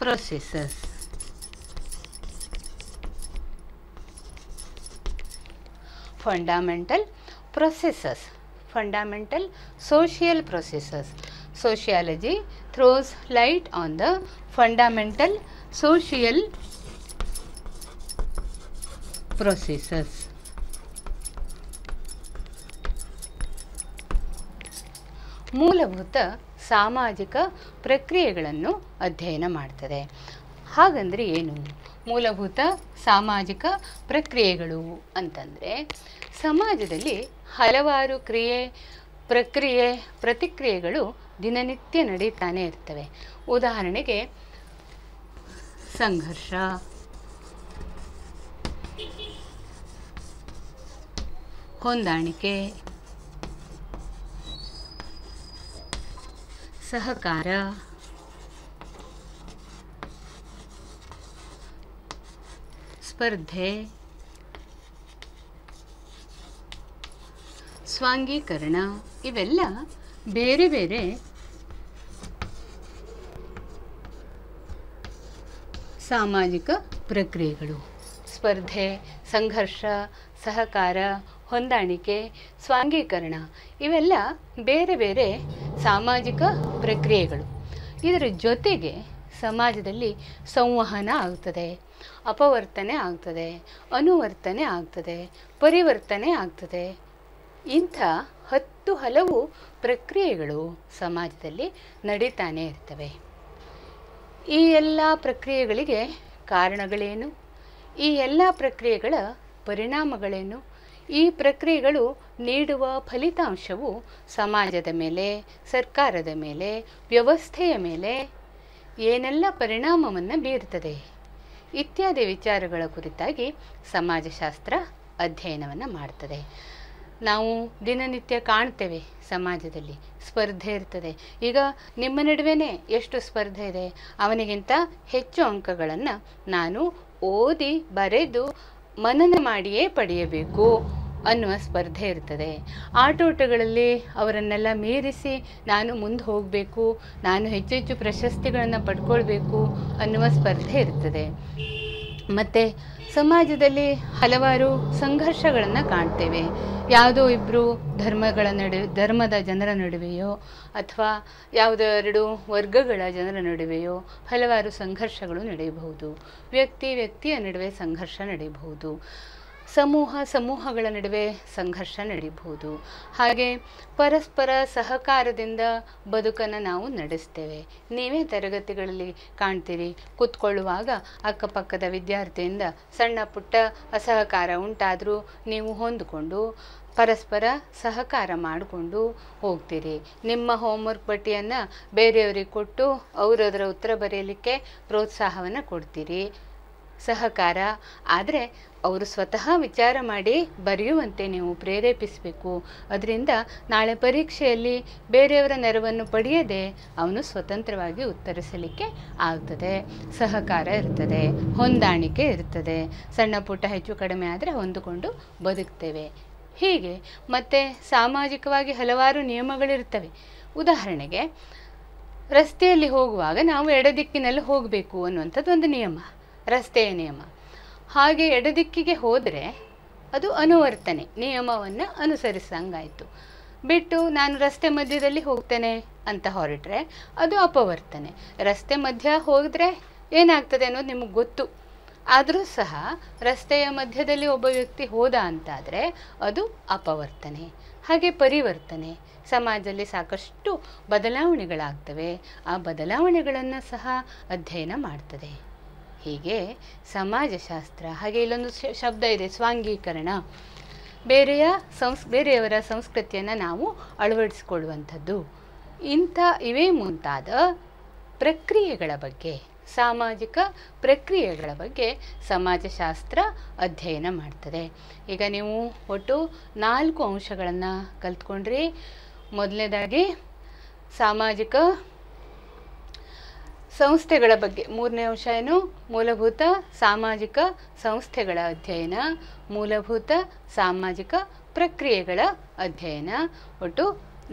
processes. Fundamental social processes. Sociology throws light on the fundamental social processes. ಮೂಲಭೂತ ಸಾಮಾಜಿಕ ಪ್ರಕ್ರಿಯೆಗಳನ್ನು ಅಧ್ಯಯನ ಮಾಡ್ತದೆ. ಹಾಗಂದ್ರೆ ಏನು ಮೂಲಭೂತ ಸಾಮಾಜಿಕ ಪ್ರಕ್ರಿಯೆಗಳು ಅಂತಂದರೆ? ಸಮಾಜದಲ್ಲಿ ಹಲವಾರು ಪ್ರಕ್ರಿಯೆ, ಪ್ರತಿಕ್ರಿಯೆಗಳು ದಿನನಿತ್ಯ ನಡೀತಾನೆ ಇರ್ತವೆ. ಉದಾಹರಣೆಗೆ ಸಂಘರ್ಷ, ಹೊಂದಾಣಿಕೆ, ಸಹಕಾರ, ಸ್ಪರ್ಧೆ, ಸ್ವಾಂಗೀಕರಣ ಇವೆಲ್ಲ ಬೇರೆ ಬೇರೆ ಸಾಮಾಜಿಕ ಪ್ರಕ್ರಿಯೆಗಳು. ಸ್ಪರ್ಧೆ, ಸಂಘರ್ಷ, ಸಹಕಾರ, ಹೊಂದಾಣಿಕೆ, ಸ್ವಾಂಗೀಕರಣ ಇವೆಲ್ಲ ಬೇರೆ ಬೇರೆ ಸಾಮಾಜಿಕ ಪ್ರಕ್ರಿಯೆಗಳು. ಇದರ ಜೊತೆಗೆ ಸಮಾಜದಲ್ಲಿ ಸಂವಹನ ಆಗ್ತದೆ, ಅಪವರ್ತನೆ ಆಗ್ತದೆ, ಅನುವರ್ತನೆ ಆಗ್ತದೆ, ಪರಿವರ್ತನೆ ಆಗ್ತದೆ. ಇಂಥ ಹಲವು ಪ್ರಕ್ರಿಯೆಗಳು ಸಮಾಜದಲ್ಲಿ ನಡೀತಾನೆ ಇರ್ತವೆ. ಈ ಎಲ್ಲ ಪ್ರಕ್ರಿಯೆಗಳಿಗೆ ಕಾರಣಗಳೇನು? ಈ ಎಲ್ಲ ಪ್ರಕ್ರಿಯೆಗಳ ಪರಿಣಾಮಗಳೇನು? ಈ ಪ್ರಕ್ರಿಯೆಗಳು ನೀಡುವ ಫಲಿತಾಂಶವು ಸಮಾಜದ ಮೇಲೆ, ಸರ್ಕಾರದ ಮೇಲೆ, ವ್ಯವಸ್ಥೆಯ ಮೇಲೆ ಏನೆಲ್ಲ ಪರಿಣಾಮವನ್ನು ಬೀರುತ್ತದೆ ಇತ್ಯಾದಿ ವಿಚಾರಗಳ ಕುರಿತಾಗಿ ಸಮಾಜಶಾಸ್ತ್ರ ಅಧ್ಯಯನವನ್ನು ಮಾಡ್ತದೆ. ನಾವು ದಿನನಿತ್ಯ ಕಾಣ್ತೇವೆ ಸಮಾಜದಲ್ಲಿ ಸ್ಪರ್ಧೆ ಇರ್ತದೆ. ಈಗ ನಿಮ್ಮ ನಡುವೆನೇ ಎಷ್ಟು ಸ್ಪರ್ಧೆ ಇದೆ, ಅವನಿಗಿಂತ ಹೆಚ್ಚು ಅಂಕಗಳನ್ನು ನಾನು ಓದಿ ಬರೆದು ಮನನ ಮಾಡಿಯೇ ಪಡೆಯಬೇಕು ಅನ್ನುವ ಸ್ಪರ್ಧೆ ಇರ್ತದೆ. ಆಟೋಟಗಳಲ್ಲಿ ಅವರನ್ನೆಲ್ಲ ಮೀರಿಸಿ ನಾನು ಮುಂದೆ ಹೋಗಬೇಕು, ನಾನು ಹೆಚ್ಚೆಚ್ಚು ಪ್ರಶಸ್ತಿಗಳನ್ನು ಪಡ್ಕೊಳ್ಬೇಕು ಅನ್ನುವ ಸ್ಪರ್ಧೆ ಇರ್ತದೆ. ಮತ್ತು ಸಮಾಜದಲ್ಲಿ ಹಲವಾರು ಸಂಘರ್ಷಗಳನ್ನು ಕಾಣ್ತೇವೆ. ಯಾವುದೋ ಇಬ್ಬರು ಧರ್ಮದ ಜನರ ನಡುವೆಯೋ ಅಥವಾ ಯಾವುದೋ ಎರಡು ವರ್ಗಗಳ ಜನರ ನಡುವೆಯೋ ಹಲವಾರು ಸಂಘರ್ಷಗಳು ನಡೆಯಬಹುದು. ವ್ಯಕ್ತಿಯ ನಡುವೆ ಸಂಘರ್ಷ ನಡೆಯಬಹುದು. ಸಮೂಹಗಳ ನಡುವೆ ಸಂಘರ್ಷ ನಡೆಯಬಹುದು. ಹಾಗೆ ಪರಸ್ಪರ ಸಹಕಾರದಿಂದ ಬದುಕನ್ನು ನಾವು ನಡೆಸ್ತೇವೆ. ನೀವೇ ತರಗತಿಗಳಲ್ಲಿ ಕಾಣ್ತೀರಿ, ಕೂತ್ಕೊಳ್ಳುವಾಗ ಅಕ್ಕಪಕ್ಕದ ವಿದ್ಯಾರ್ಥಿಯಿಂದ ಸಣ್ಣ ಪುಟ್ಟ ಅಸಹಕಾರ ಉಂಟಾದರೂ ನೀವು ಹೊಂದಿಕೊಂಡು ಪರಸ್ಪರ ಸಹಕಾರ ಮಾಡಿಕೊಂಡು ಹೋಗ್ತೀರಿ. ನಿಮ್ಮ ಹೋಮ್ವರ್ಕ್ ಪಟ್ಟಿಯನ್ನು ಬೇರೆಯವರಿಗೆ ಕೊಟ್ಟು ಅವರು ಅದರ ಉತ್ತರ ಬರೆಯಲಿಕ್ಕೆ ಪ್ರೋತ್ಸಾಹವನ್ನು ಕೊಡ್ತೀರಿ. ಸಹಕಾರ. ಆದರೆ ಅವರು ಸ್ವತಃ ವಿಚಾರ ಮಾಡಿ ಬರೆಯುವಂತೆ ನೀವು ಪ್ರೇರೇಪಿಸಬೇಕು. ಅದರಿಂದ ನಾಳೆ ಪರೀಕ್ಷೆಯಲ್ಲಿ ಬೇರೆಯವರ ನೆರವನ್ನು ಪಡೆಯದೆ ಅವನು ಸ್ವತಂತ್ರವಾಗಿ ಉತ್ತರಿಸಲಿಕ್ಕೆ ಆಗ್ತದೆ. ಸಹಕಾರ ಇರ್ತದೆ, ಹೊಂದಾಣಿಕೆ ಇರ್ತದೆ. ಸಣ್ಣ ಪುಟ್ಟ ಹೆಚ್ಚು ಕಡಿಮೆ ಆದರೆ ಹೊಂದಿಕೊಂಡು ಬದುಕ್ತೇವೆ. ಹೀಗೆ ಮತ್ತು ಸಾಮಾಜಿಕವಾಗಿ ಹಲವಾರು ನಿಯಮಗಳಿರ್ತವೆ. ಉದಾಹರಣೆಗೆ ರಸ್ತೆಯಲ್ಲಿ ಹೋಗುವಾಗ ನಾವು ಎಡದಿಕ್ಕಿನಲ್ಲಿ ಹೋಗಬೇಕು ಅನ್ನುವಂಥದ್ದು ಒಂದು ನಿಯಮ, ರಸ್ತೆಯ ನಿಯಮ. ಹಾಗೆ ಎಡದಿಕ್ಕಿಗೆ ಹೋದರೆ ಅದು ಅನುವರ್ತನೆ, ನಿಯಮವನ್ನು ಅನುಸರಿಸಂಗಾಯಿತು. ಬಿಟ್ಟು ನಾನು ರಸ್ತೆ ಮಧ್ಯದಲ್ಲಿ ಹೋಗ್ತೇನೆ ಅಂತ ಹೊರಟ್ರೆ ಅದು ಅಪವರ್ತನೆ. ರಸ್ತೆ ಮಧ್ಯ ಹೋದರೆ ಏನಾಗ್ತದೆ ಅನ್ನೋದು ನಿಮಗೆ ಗೊತ್ತು. ಆದರೂ ಸಹ ರಸ್ತೆಯ ಮಧ್ಯದಲ್ಲಿ ಒಬ್ಬ ವ್ಯಕ್ತಿ ಹೋದ ಅಂತಾದರೆ ಅದು ಅಪವರ್ತನೆ. ಹಾಗೆ ಪರಿವರ್ತನೆ. ಸಮಾಜದಲ್ಲಿ ಸಾಕಷ್ಟು ಬದಲಾವಣೆಗಳಾಗ್ತವೆ. ಆ ಬದಲಾವಣೆಗಳನ್ನು ಸಹ ಅಧ್ಯಯನ ಮಾಡ್ತದೆ. ಹೀಗೆ ಸಮಾಜಶಾಸ್ತ್ರ. ಹಾಗೆ ಇಲ್ಲೊಂದು ಶಬ್ದ ಇದೆ, ಸ್ವಾಂಗೀಕರಣ. ಬೇರೆಯವರ ಸಂಸ್ಕೃತಿಯನ್ನು ನಾವು ಅಳವಡಿಸಿಕೊಳ್ಳುವಂಥದ್ದು. ಇವೇ ಮುಂತಾದ ಪ್ರಕ್ರಿಯೆಗಳ ಬಗ್ಗೆ, ಸಾಮಾಜಿಕ ಪ್ರಕ್ರಿಯೆಗಳ ಬಗ್ಗೆ ಸಮಾಜಶಾಸ್ತ್ರ ಅಧ್ಯಯನ ಮಾಡ್ತದೆ. ಈಗ ನೀವು ಒಟ್ಟು 4 ಅಂಶಗಳನ್ನು ಕಲ್ತ್ಕೊಂಡ್ರಿ. ಮೊದಲನೇದಾಗಿ ಸಾಮಾಜಿಕ ಸಂಸ್ಥೆಗಳ ಬಗ್ಗೆ. 3ನೇ ಅಂಶ ಏನು? ಮೂಲಭೂತ ಸಾಮಾಜಿಕ ಸಂಸ್ಥೆಗಳ ಅಧ್ಯಯನ, ಮೂಲಭೂತ ಸಾಮಾಜಿಕ ಪ್ರಕ್ರಿಯೆಗಳ ಅಧ್ಯಯನ. ಒಟ್ಟು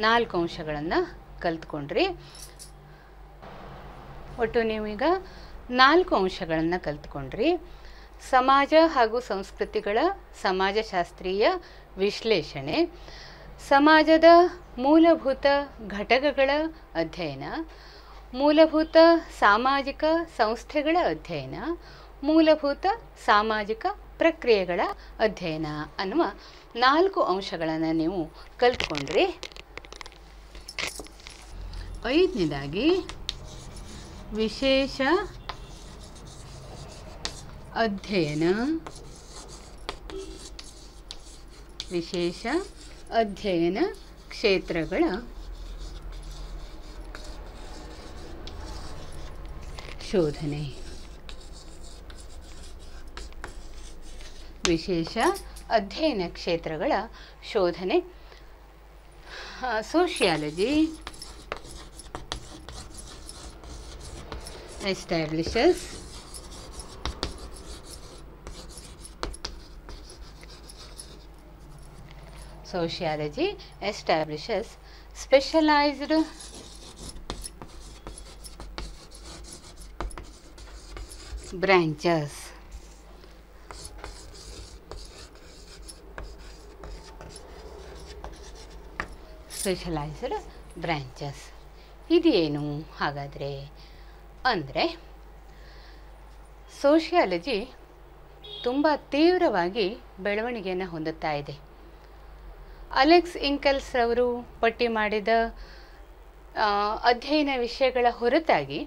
4 ಅಂಶಗಳನ್ನು ಕಲ್ತ್ಕೊಂಡ್ರಿ. ಒಟ್ಟು ನೀವೀಗ 4 ಅಂಶಗಳನ್ನು ಕಲ್ತ್ಕೊಂಡ್ರಿ. ಸಮಾಜ ಹಾಗೂ ಸಂಸ್ಕೃತಿಗಳ ಸಮಾಜಶಾಸ್ತ್ರೀಯ ವಿಶ್ಲೇಷಣೆ, ಸಮಾಜದ ಮೂಲಭೂತ ಘಟಕಗಳ ಅಧ್ಯಯನ, ಮೂಲಭೂತ ಸಾಮಾಜಿಕ ಸಂಸ್ಥೆಗಳ ಅಧ್ಯಯನ, ಮೂಲಭೂತ ಸಾಮಾಜಿಕ ಪ್ರಕ್ರಿಯೆಗಳ ಅಧ್ಯಯನ ಅನ್ನುವ 4 ಅಂಶಗಳನ್ನು ನೀವು ಕಲ್ತ್ಕೊಂಡ್ರಿ. 5ನೇದಾಗಿ ವಿಶೇಷ ಅಧ್ಯಯನ, ವಿಶೇಷ ಅಧ್ಯಯನ ಕ್ಷೇತ್ರಗಳ ಶೋಧನೆ. ವಿಶೇಷ ಅಧ್ಯಯನ ಕ್ಷೇತ್ರಗಳ ಶೋಧನೆ. Sociology establishes specialized branches. Specialized branches. ಇದೇನು ಹಾಗಾದರೆ ಅಂದರೆ, ಸೋಷಿಯಾಲಜಿ ತುಂಬ ತೀವ್ರವಾಗಿ ಬೆಳವಣಿಗೆಯನ್ನು ಹೊಂದುತ್ತಾ ಇದೆ. ಅಲೆಕ್ಸ್ ಇಂಕಲ್ಸ್ ಅವರು ಪಟ್ಟಿ ಮಾಡಿದ ಅಧ್ಯಯನ ವಿಷಯಗಳ ಹೊರತಾಗಿ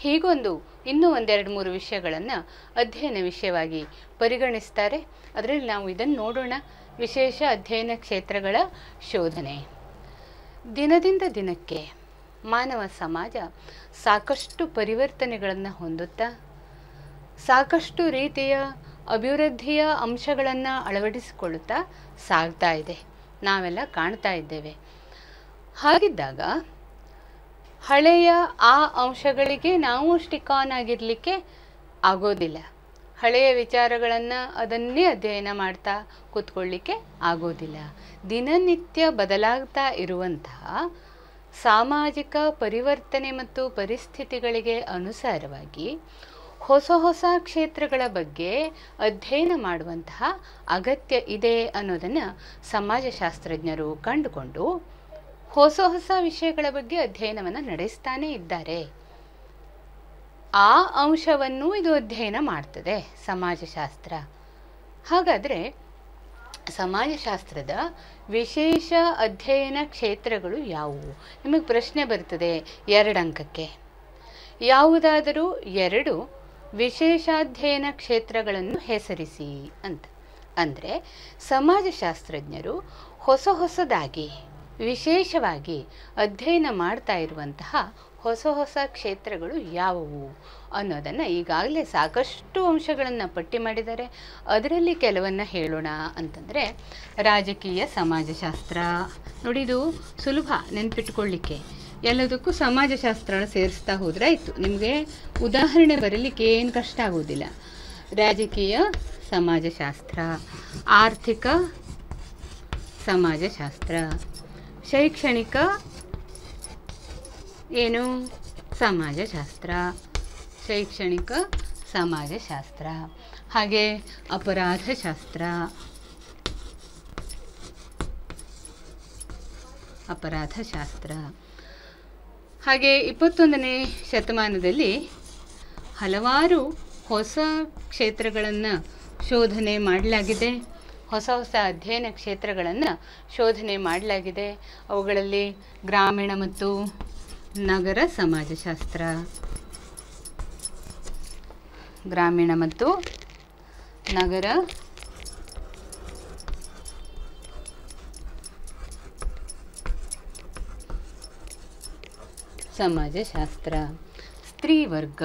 ಹೀಗೊಂದು ಇನ್ನೂ ಒಂದೆರಡು ಮೂರು ವಿಷಯಗಳನ್ನು ಅಧ್ಯಯನ ವಿಷಯವಾಗಿ ಪರಿಗಣಿಸ್ತಾರೆ. ಅದರಲ್ಲಿ ನಾವು ಇದನ್ನು ನೋಡೋಣ. ವಿಶೇಷ ಅಧ್ಯಯನ ಕ್ಷೇತ್ರಗಳ ಶೋಧನೆ. ದಿನದಿಂದ ದಿನಕ್ಕೆ ಮಾನವ ಸಮಾಜ ಸಾಕಷ್ಟು ಪರಿವರ್ತನೆಗಳನ್ನು ಹೊಂದುತ್ತಾ ಸಾಕಷ್ಟು ರೀತಿಯ ಅಭಿವೃದ್ಧಿಯ ಅಂಶಗಳನ್ನು ಅಳವಡಿಸಿಕೊಳ್ಳುತ್ತಾ ಸಾಗ್ತಾ ಇದೆ. ನಾವೆಲ್ಲ ಕಾಣ್ತಾ ಇದ್ದೇವೆ. ಹಾಗಿದ್ದಾಗ ಹಳೆಯ ಆ ಅಂಶಗಳಿಗೆ ನಾವು ಸ್ಟಿಕ್ ಆನ್ ಆಗಿರಲಿಕ್ಕೆ ಆಗೋದಿಲ್ಲ. ಹಳೆಯ ವಿಚಾರಗಳನ್ನು ಅದನ್ನೇ ಅಧ್ಯಯನ ಮಾಡ್ತಾ ಕೂತ್ಕೊಳ್ಳಿಕ್ಕೆ ಆಗೋದಿಲ್ಲ. ದಿನನಿತ್ಯ ಬದಲಾಗ್ತಾ ಇರುವಂತಹ ಸಾಮಾಜಿಕ ಪರಿವರ್ತನೆ ಮತ್ತು ಪರಿಸ್ಥಿತಿಗಳಿಗೆ ಅನುಸಾರವಾಗಿ ಹೊಸ ಹೊಸ ಕ್ಷೇತ್ರಗಳ ಬಗ್ಗೆ ಅಧ್ಯಯನ ಮಾಡುವಂತಹ ಅಗತ್ಯ ಇದೆ ಅನ್ನೋದನ್ನು ಸಮಾಜಶಾಸ್ತ್ರಜ್ಞರು ಕಂಡುಕೊಂಡು ಹೊಸ ಹೊಸ ವಿಷಯಗಳ ಬಗ್ಗೆ ಅಧ್ಯಯನವನ್ನು ನಡೆಸ್ತಾನೇ ಇದ್ದಾರೆ. ಆ ಅಂಶವನ್ನು ಇದು ಅಧ್ಯಯನ ಮಾಡ್ತದೆ ಸಮಾಜಶಾಸ್ತ್ರ. ಹಾಗಾದರೆ ಸಮಾಜಶಾಸ್ತ್ರದ ವಿಶೇಷ ಅಧ್ಯಯನ ಕ್ಷೇತ್ರಗಳು ಯಾವುವು? ನಿಮಗೆ ಪ್ರಶ್ನೆ ಬರ್ತದೆ 2 ಅಂಕಕ್ಕೆ. ಯಾವುದಾದರೂ 2 ವಿಶೇಷಾಧ್ಯಯನ ಕ್ಷೇತ್ರಗಳನ್ನು ಹೆಸರಿಸಿ ಅಂತ. ಅಂದರೆ ಸಮಾಜಶಾಸ್ತ್ರಜ್ಞರು ಹೊಸ ಹೊಸದಾಗಿ ವಿಶೇಷವಾಗಿ ಅಧ್ಯಯನ ಮಾಡ್ತಾ ಇರುವಂತಹ ಹೊಸ ಹೊಸ ಕ್ಷೇತ್ರಗಳು ಯಾವುವು ಅನ್ನೋದನ್ನು ಈಗಾಗಲೇ ಸಾಕಷ್ಟು ಅಂಶಗಳನ್ನು ಪಟ್ಟಿ ಮಾಡಿದ್ದಾರೆ. ಅದರಲ್ಲಿ ಕೆಲವನ್ನು ಹೇಳೋಣ ಅಂತಂದರೆ, ರಾಜಕೀಯ ಸಮಾಜಶಾಸ್ತ್ರ. ನೋಡಿ, ಇದು ಸುಲಭ ನೆನಪಿಟ್ಕೊಳ್ಳಿಕ್ಕೆ. ಎಲ್ಲದಕ್ಕೂ ಸಮಾಜಶಾಸ್ತ್ರ ಸೇರಿಸ್ತಾ ಹೋದರೆ ಆಯಿತು. ನಿಮಗೆ ಉದಾಹರಣೆ ಬರಲಿಕ್ಕೆ ಏನು ಕಷ್ಟ ಆಗೋದಿಲ್ಲ. ರಾಜಕೀಯ ಸಮಾಜಶಾಸ್ತ್ರ, ಆರ್ಥಿಕ ಸಮಾಜಶಾಸ್ತ್ರ, ಶೈಕ್ಷಣಿಕ ಏನು ಸಮಾಜಶಾಸ್ತ್ರ, ಶೈಕ್ಷಣಿಕ ಸಮಾಜಶಾಸ್ತ್ರ, ಹಾಗೆ ಅಪರಾಧಶಾಸ್ತ್ರ, ಹಾಗೆ 21ನೇ ಶತಮಾನದಲ್ಲಿ ಹಲವಾರು ಹೊಸ ಕ್ಷೇತ್ರಗಳನ್ನು ಶೋಧನೆ ಮಾಡಲಾಗಿದೆ. ಹೊಸ ಹೊಸ ಅಧ್ಯಯನ ಕ್ಷೇತ್ರಗಳನ್ನು ಶೋಧನೆ ಮಾಡಲಾಗಿದೆ. ಅವುಗಳಲ್ಲಿ ಗ್ರಾಮೀಣ ಮತ್ತು ನಗರ ಸಮಾಜಶಾಸ್ತ್ರ, ಗ್ರಾಮೀಣ ಮತ್ತು ನಗರ ಸಮಾಜಶಾಸ್ತ್ರ, ಸ್ತ್ರೀ ವರ್ಗ,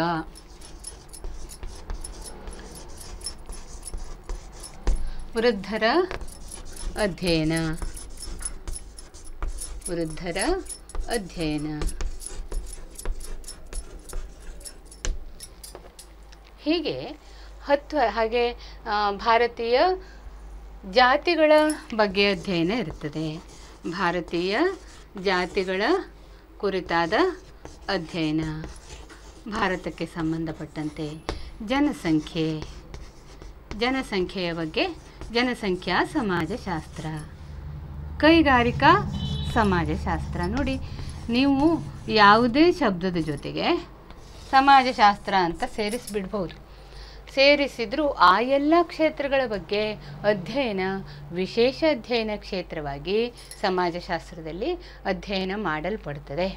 ವೃದ್ಧರ ಅಧ್ಯಯನ, ಹೀಗೆ ಹಾಗೆ ಭಾರತೀಯ ಜಾತಿಗಳ ಬಗ್ಗೆ ಅಧ್ಯಯನ ಇರುತ್ತದೆ. ಭಾರತೀಯ ಜಾತಿಗಳ ಕುರಿತಾದ ಅಧ್ಯಯನ, ಭಾರತಕ್ಕೆ ಸಂಬಂಧಪಟ್ಟಂತೆ ಜನಸಂಖ್ಯೆಯ ಬಗ್ಗೆ ಜನಸಂಖ್ಯಾ ಸಮಾಜಶಾಸ್ತ್ರ, ಕೈಗಾರಿಕಾ ಸಮಾಜಶಾಸ್ತ್ರ. ನೋಡಿ, ನೀವು ಯಾವುದೇ ಶಬ್ದದ ಜೊತೆಗೆ ಸಮಾಜಶಾಸ್ತ್ರ ಅಂತ ಸೇರಿಸಿಬಿಡ್ಬೋದು. ಸೇರಿಸಿದರೂ ಆ ಎಲ್ಲ ಕ್ಷೇತ್ರಗಳ ಬಗ್ಗೆ ಅಧ್ಯಯನ ವಿಶೇಷ ಅಧ್ಯಯನ ಕ್ಷೇತ್ರವಾಗಿ ಸಮಾಜಶಾಸ್ತ್ರದಲ್ಲಿ ಅಧ್ಯಯನ ಮಾಡಲ್ಪಡ್ತದೆ.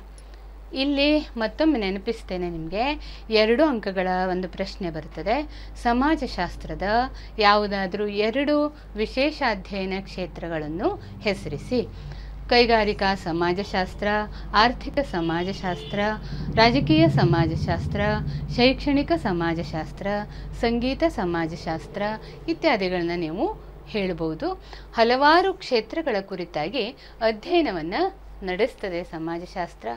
ಇಲ್ಲಿ ಮತ್ತೊಮ್ಮೆ ನೆನಪಿಸ್ತೇನೆ ನಿಮಗೆ, 2 ಅಂಕಗಳ ಒಂದು ಪ್ರಶ್ನೆ ಬರ್ತದೆ. ಸಮಾಜಶಾಸ್ತ್ರದ ಯಾವುದಾದ್ರೂ 2 ವಿಶೇಷ ಅಧ್ಯಯನ ಕ್ಷೇತ್ರಗಳನ್ನು ಹೆಸರಿಸಿ. ಕೈಗಾರಿಕಾ ಸಮಾಜಶಾಸ್ತ್ರ, ಆರ್ಥಿಕ ಸಮಾಜಶಾಸ್ತ್ರ, ರಾಜಕೀಯ ಸಮಾಜಶಾಸ್ತ್ರ, ಶೈಕ್ಷಣಿಕ ಸಮಾಜಶಾಸ್ತ್ರ, ಸಂಗೀತ ಸಮಾಜಶಾಸ್ತ್ರ ಇತ್ಯಾದಿಗಳನ್ನ ನೀವು ಹೇಳ್ಬೋದು. ಹಲವಾರು ಕ್ಷೇತ್ರಗಳ ಕುರಿತಾಗಿ ಅಧ್ಯಯನವನ್ನು ನಡೆಸ್ತದೆ ಸಮಾಜಶಾಸ್ತ್ರ.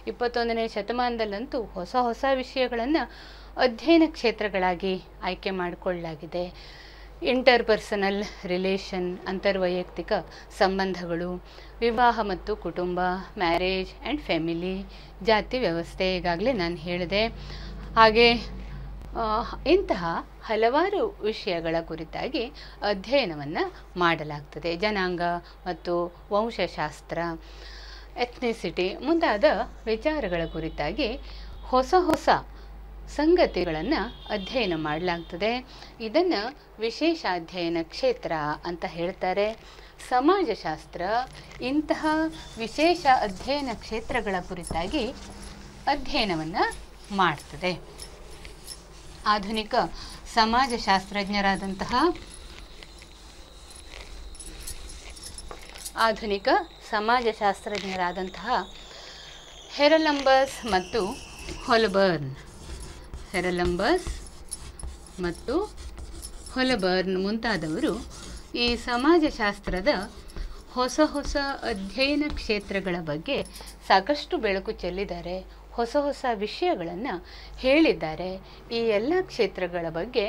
21ನೇ ಶತಮಾನದಲ್ಲಂತೂ ಹೊಸ ಹೊಸ ವಿಷಯಗಳನ್ನು ಅಧ್ಯಯನ ಕ್ಷೇತ್ರಗಳಾಗಿ ಆಯ್ಕೆ ಮಾಡಿಕೊಳ್ಳಲಾಗಿದೆ. ಇಂಟರ್ಪರ್ಸನಲ್ ರಿಲೇಷನ್, ಅಂತರ್ವೈಯಕ್ತಿಕ ಸಂಬಂಧಗಳು, ವಿವಾಹ ಮತ್ತು ಕುಟುಂಬ, ಮ್ಯಾರೇಜ್ ಆ್ಯಂಡ್ ಫ್ಯಾಮಿಲಿ, ಜಾತಿ ವ್ಯವಸ್ಥೆ ಈಗಾಗಲೇ ನಾನು ಹೇಳಿದೆ. ಹಾಗೆ ಇಂತಹ ಹಲವಾರು ವಿಷಯಗಳ ಕುರಿತಾಗಿ ಅಧ್ಯಯನವನ್ನು ಮಾಡಲಾಗ್ತದೆ. ಜನಾಂಗ ಮತ್ತು ವಂಶಶಾಸ್ತ್ರ, ಎಥ್ನಿಸಿಟಿ ಮುಂತಾದ ವಿಚಾರಗಳ ಕುರಿತಾಗಿ ಹೊಸ ಹೊಸ ಸಂಗತಿಗಳನ್ನು ಅಧ್ಯಯನ ಮಾಡಲಾಗ್ತದೆ. ಇದನ್ನು ವಿಶೇಷ ಅಧ್ಯಯನ ಕ್ಷೇತ್ರ ಅಂತ ಹೇಳ್ತಾರೆ. ಸಮಾಜಶಾಸ್ತ್ರ ಇಂತಹ ವಿಶೇಷ ಅಧ್ಯಯನ ಕ್ಷೇತ್ರಗಳ ಕುರಿತಾಗಿ ಅಧ್ಯಯನವನ್ನು ಮಾಡ್ತದೆ. ಆಧುನಿಕ ಸಮಾಜಶಾಸ್ತ್ರಜ್ಞರಾದಂತಹ ಹೆರಲಂಬಸ್ ಮತ್ತು ಹೊಲಬರ್ನ್ ಮುಂತಾದವರು ಈ ಸಮಾಜಶಾಸ್ತ್ರದ ಹೊಸ ಹೊಸ ಅಧ್ಯಯನ ಕ್ಷೇತ್ರಗಳ ಬಗ್ಗೆ ಸಾಕಷ್ಟು ಬೆಳಕು ಚೆಲ್ಲಿದ್ದಾರೆ, ಹೊಸ ಹೊಸ ವಿಷಯಗಳನ್ನು ಹೇಳಿದ್ದಾರೆ. ಈ ಎಲ್ಲ ಕ್ಷೇತ್ರಗಳ ಬಗ್ಗೆ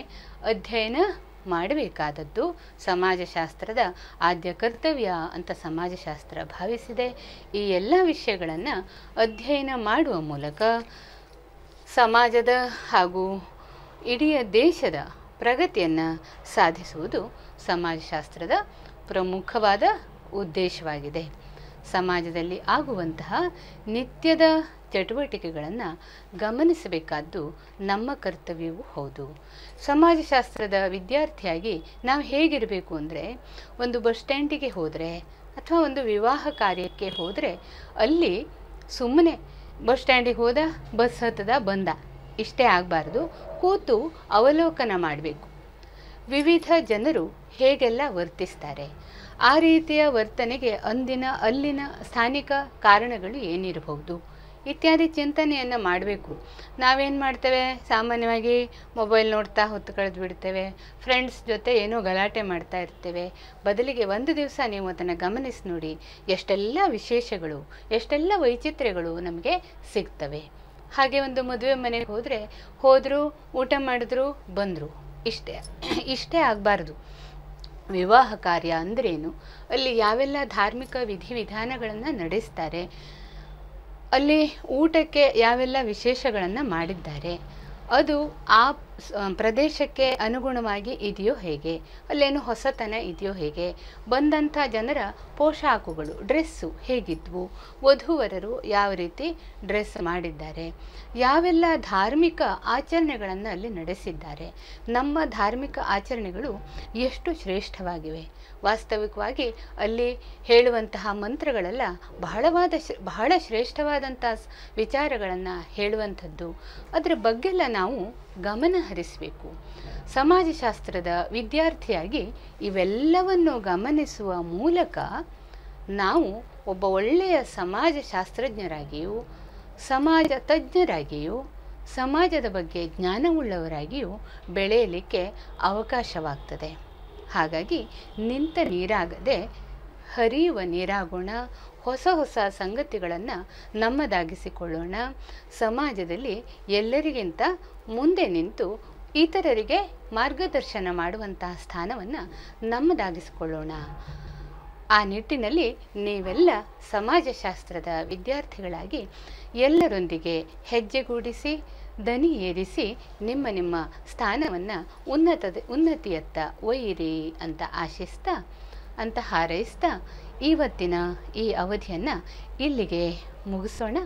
ಅಧ್ಯಯನ ಮಾಡಬೇಕಾದದ್ದು ಸಮಾಜಶಾಸ್ತ್ರದ ಆದ್ಯ ಕರ್ತವ್ಯ ಅಂತ ಸಮಾಜಶಾಸ್ತ್ರ ಭಾವಿಸಿದೆ. ಈ ಎಲ್ಲ ವಿಷಯಗಳನ್ನು ಅಧ್ಯಯನ ಮಾಡುವ ಮೂಲಕ ಸಮಾಜದ ಹಾಗೂ ಇಡೀ ದೇಶದ ಪ್ರಗತಿಯನ್ನು ಸಾಧಿಸುವುದು ಸಮಾಜಶಾಸ್ತ್ರದ ಪ್ರಮುಖವಾದ ಉದ್ದೇಶವಾಗಿದೆ. ಸಮಾಜದಲ್ಲಿ ಆಗುವಂತಹ ನಿತ್ಯದ ಚಟುವಟಿಕೆಗಳನ್ನು ಗಮನಿಸಬೇಕಾದ್ದು ನಮ್ಮ ಕರ್ತವ್ಯವೂ ಹೌದು. ಸಮಾಜಶಾಸ್ತ್ರದ ವಿದ್ಯಾರ್ಥಿಯಾಗಿ ನಾವು ಹೇಗಿರಬೇಕು ಅಂದರೆ, ಒಂದು ಬಸ್ ಸ್ಟ್ಯಾಂಡಿಗೆ ಹೋದರೆ ಅಥವಾ ಒಂದು ವಿವಾಹ ಕಾರ್ಯಕ್ಕೆ ಹೋದರೆ ಅಲ್ಲಿ ಸುಮ್ಮನೆ ಬಸ್ ಸ್ಟ್ಯಾಂಡಿಗೆ ಹೋದ, ಬಸ್ ಹತ್ತದ, ಬಂದ ಇಷ್ಟೇ ಆಗಬಾರ್ದು. ಕೂತು ಅವಲೋಕನ ಮಾಡಬೇಕು. ವಿವಿಧ ಜನರು ಹೇಗೆಲ್ಲ ವರ್ತಿಸ್ತಾರೆ, ಆ ರೀತಿಯ ವರ್ತನೆಗೆ ಅಲ್ಲಿನ ಸ್ಥಾನಿಕ ಕಾರಣಗಳು ಏನಿರಬಹುದು ಇತ್ಯಾದಿ ಚಿಂತನೆಯನ್ನು ಮಾಡಬೇಕು. ನಾವೇನು ಮಾಡ್ತೇವೆ, ಸಾಮಾನ್ಯವಾಗಿ ಮೊಬೈಲ್ ನೋಡ್ತಾ ಹೊತ್ತು ಕಳೆದು ಬಿಡ್ತೇವೆ, ಫ್ರೆಂಡ್ಸ್ ಜೊತೆ ಏನೋ ಗಲಾಟೆ ಮಾಡ್ತಾ ಇರ್ತೇವೆ. ಬದಲಿಗೆ ಒಂದು ದಿವಸ ನೀವು ಅದನ್ನು ಗಮನಿಸಿ ನೋಡಿ, ಎಷ್ಟೆಲ್ಲ ವಿಶೇಷಗಳು, ಎಷ್ಟೆಲ್ಲ ವೈಚಿತ್ರ್ಯಗಳು ನಮಗೆ ಸಿಗ್ತವೆ. ಹಾಗೆ ಒಂದು ಮದುವೆ ಮನೆಗೆ ಹೋದರು, ಊಟ ಮಾಡಿದ್ರು, ಬಂದರು, ಇಷ್ಟೇ ಆಗಬಾರ್ದು. ವಿವಾಹ ಕಾರ್ಯ ಅಂದ್ರೇನು, ಅಲ್ಲಿ ಯಾವೆಲ್ಲ ಧಾರ್ಮಿಕ ವಿಧಿವಿಧಾನಗಳನ್ನು ನಡೆಸ್ತಾರೆ, ಅಲ್ಲಿ ಊಟಕ್ಕೆ ಯಾವೆಲ್ಲ ವಿಶೇಷಗಳನ್ನು ಮಾಡಿದ್ದಾರೆ, ಅದು ಆ ಪ್ರದೇಶಕ್ಕೆ ಅನುಗುಣವಾಗಿ ಇದೆಯೋ ಹೇಗೆ, ಅಲ್ಲೇನು ಹೊಸತನ ಇದೆಯೋ ಹೇಗೆ, ಬಂದಂಥ ಜನರ ಪೋಷಾಕುಗಳು, ಡ್ರೆಸ್ಸು ಹೇಗಿದ್ವು, ವಧೂವರರು ಯಾವ ರೀತಿ ಡ್ರೆಸ್ ಮಾಡಿದ್ದಾರೆ, ಯಾವೆಲ್ಲ ಧಾರ್ಮಿಕ ಆಚರಣೆಗಳನ್ನು ಅಲ್ಲಿ ನಡೆಸಿದ್ದಾರೆ, ನಮ್ಮ ಧಾರ್ಮಿಕ ಆಚರಣೆಗಳು ಎಷ್ಟು ಶ್ರೇಷ್ಠವಾಗಿವೆ. ವಾಸ್ತವಿಕವಾಗಿ ಅಲ್ಲಿ ಹೇಳುವಂತಹ ಮಂತ್ರಗಳೆಲ್ಲ ಬಹಳ ಶ್ರೇಷ್ಠವಾದಂಥ ವಿಚಾರಗಳನ್ನು ಹೇಳುವಂಥದ್ದು. ಅದರ ಬಗ್ಗೆಲ್ಲ ನಾವು ಗಮನ ಹರಿಸಬೇಕು. ಸಮಾಜಶಾಸ್ತ್ರದ ವಿದ್ಯಾರ್ಥಿಯಾಗಿ ಇವೆಲ್ಲವನ್ನು ಗಮನಿಸುವ ಮೂಲಕ ನಾವು ಒಬ್ಬ ಒಳ್ಳೆಯ ಸಮಾಜಶಾಸ್ತ್ರಜ್ಞರಾಗಿಯೂ, ಸಮಾಜ ತಜ್ಞರಾಗಿಯೂ, ಸಮಾಜದ ಬಗ್ಗೆ ಜ್ಞಾನವುಳ್ಳವರಾಗಿಯೂ ಬೆಳೆಯಲಿಕ್ಕೆ ಅವಕಾಶವಾಗ್ತದೆ. ಹಾಗಾಗಿ ನಿಂತ ನೀರಾಗದೆ ಹರಿಯುವ ನೀರಾಗೋಣ, ಹೊಸ ಹೊಸ ಸಂಗತಿಗಳನ್ನು ನಮ್ಮದಾಗಿಸಿಕೊಳ್ಳೋಣ. ಸಮಾಜದಲ್ಲಿ ಎಲ್ಲರಿಗಿಂತ ಮುಂದೆ ನಿಂತು ಇತರರಿಗೆ ಮಾರ್ಗದರ್ಶನ ಮಾಡುವಂತಹ ಸ್ಥಾನವನ್ನು ನಮ್ಮದಾಗಿಸಿಕೊಳ್ಳೋಣ. ಆ ನಿಟ್ಟಿನಲ್ಲಿ ನೀವೆಲ್ಲ ಸಮಾಜಶಾಸ್ತ್ರದ ವಿದ್ಯಾರ್ಥಿಗಳಾಗಿ ಎಲ್ಲರೊಂದಿಗೆ ಹೆಜ್ಜೆಗೂಡಿಸಿ, ದನಿ ಏರಿಸಿ ನಿಮ್ಮ ನಿಮ್ಮ ಸ್ಥಾನವನ್ನು ಉನ್ನತಿಯತ್ತ ಒಯ್ಯಿರಿ ಅಂತ ಆಶಿಸ್ತಾ, ಅಂತ ಹಾರೈಸ್ತಾ ಇವತ್ತಿನ ಈ ಅವಧಿಯನ್ನು ಇಲ್ಲಿಗೆ ಮುಗಿಸೋಣ.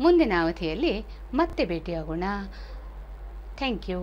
ಮುಂದಿನ ಅವಧಿಯಲ್ಲಿ ಮತ್ತೆ ಭೇಟಿಯಾಗೋಣ. Thank you.